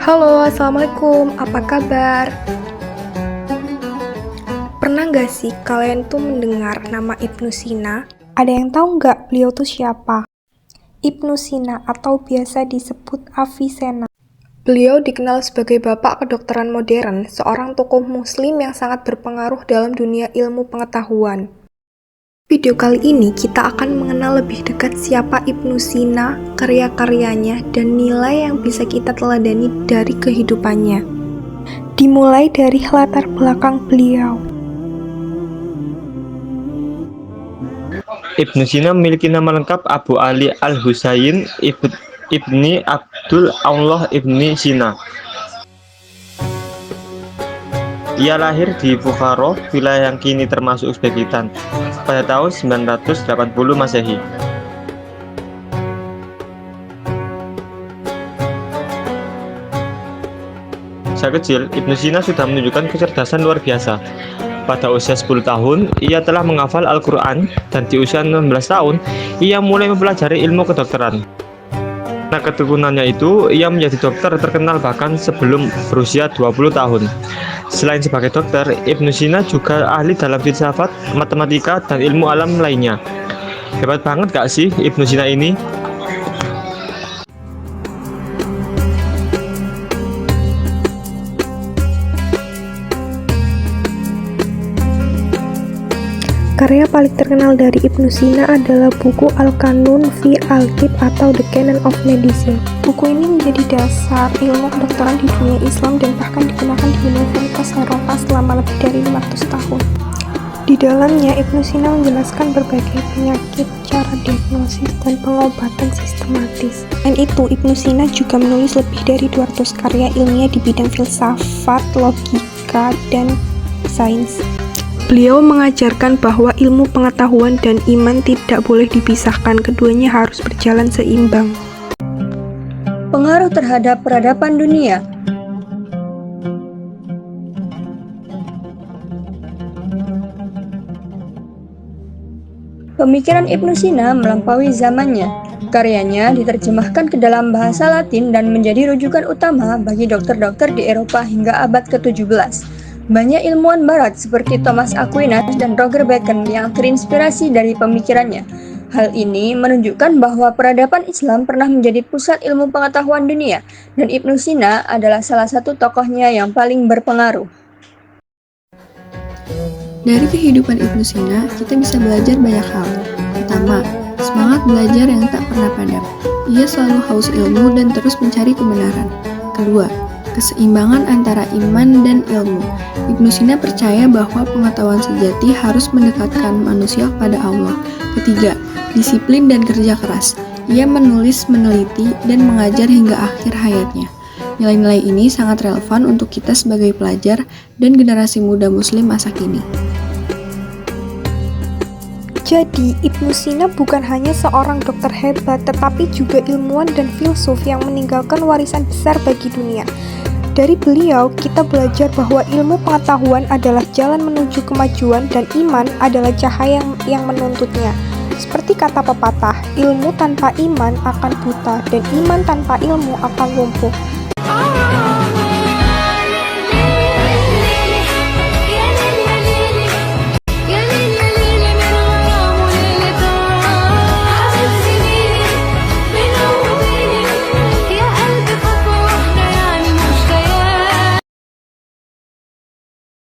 Halo, Assalamualaikum, apa kabar? Pernah nggak sih kalian tuh mendengar nama Ibnu Sina? Ada yang tahu nggak beliau tuh siapa? Ibnu Sina atau biasa disebut Avicenna. Beliau dikenal sebagai bapak kedokteran modern, seorang tokoh muslim yang sangat berpengaruh dalam dunia ilmu pengetahuan. Video kali ini kita akan mengenal lebih dekat siapa Ibnu Sina, karya-karyanya, dan nilai yang bisa kita teladani dari kehidupannya. Dimulai dari latar belakang beliau. Ibnu Sina memiliki nama lengkap Abu Ali Al-Husain Ibni Abdul Allah Ibni Sina. Ia lahir di Bukhara, wilayah yang kini termasuk Uzbekistan, pada tahun 980 Masehi. Sejak kecil, Ibnu Sina sudah menunjukkan kecerdasan luar biasa. Pada usia 10 tahun, ia telah menghafal Al-Quran, dan di usia 16 tahun, ia mulai mempelajari ilmu kedokteran. Karena ketekunannya itu, ia menjadi dokter terkenal bahkan sebelum berusia 20 tahun. Selain sebagai dokter, Ibnu Sina juga ahli dalam filsafat, matematika, dan ilmu alam lainnya. Hebat banget gak sih Ibnu Sina ini? Karya paling terkenal dari Ibnu Sina adalah buku Al-Qanun fi Al-Tibb atau The Canon of Medicine. Buku ini menjadi dasar ilmu kedokteran di dunia Islam dan bahkan digunakan di Universitas Eropa selama lebih dari 500 tahun. Di dalamnya, Ibnu Sina menjelaskan berbagai penyakit, cara diagnosis, dan pengobatan sistematis. Selain itu, Ibnu Sina juga menulis lebih dari 200 karya ilmiah di bidang filsafat, logika, dan sains. Beliau mengajarkan bahwa ilmu pengetahuan dan iman tidak boleh dipisahkan, keduanya harus berjalan seimbang. Pengaruh terhadap peradaban dunia. Pemikiran Ibnu Sina melampaui zamannya. Karyanya diterjemahkan ke dalam bahasa Latin dan menjadi rujukan utama bagi dokter-dokter di Eropa hingga abad ke-17. Banyak ilmuwan barat seperti Thomas Aquinas dan Roger Bacon yang terinspirasi dari pemikirannya. Hal ini menunjukkan bahwa peradaban Islam pernah menjadi pusat ilmu pengetahuan dunia, dan Ibnu Sina adalah salah satu tokohnya yang paling berpengaruh. Dari kehidupan Ibnu Sina, kita bisa belajar banyak hal. Pertama, semangat belajar yang tak pernah padam. Ia selalu haus ilmu dan terus mencari kebenaran. Kedua, keseimbangan antara iman dan ilmu. Ibnu Sina percaya bahwa pengetahuan sejati harus mendekatkan manusia kepada Allah. Ketiga, disiplin dan kerja keras. Ia menulis, meneliti, dan mengajar hingga akhir hayatnya. Nilai-nilai ini sangat relevan untuk kita sebagai pelajar dan generasi muda muslim masa kini. Jadi, Ibnu Sina bukan hanya seorang dokter hebat, tetapi juga ilmuwan dan filsuf yang meninggalkan warisan besar bagi dunia. Dari beliau, kita belajar bahwa ilmu pengetahuan adalah jalan menuju kemajuan dan iman adalah cahaya yang menuntutnya. Seperti kata pepatah, ilmu tanpa iman akan buta dan iman tanpa ilmu akan lumpuh.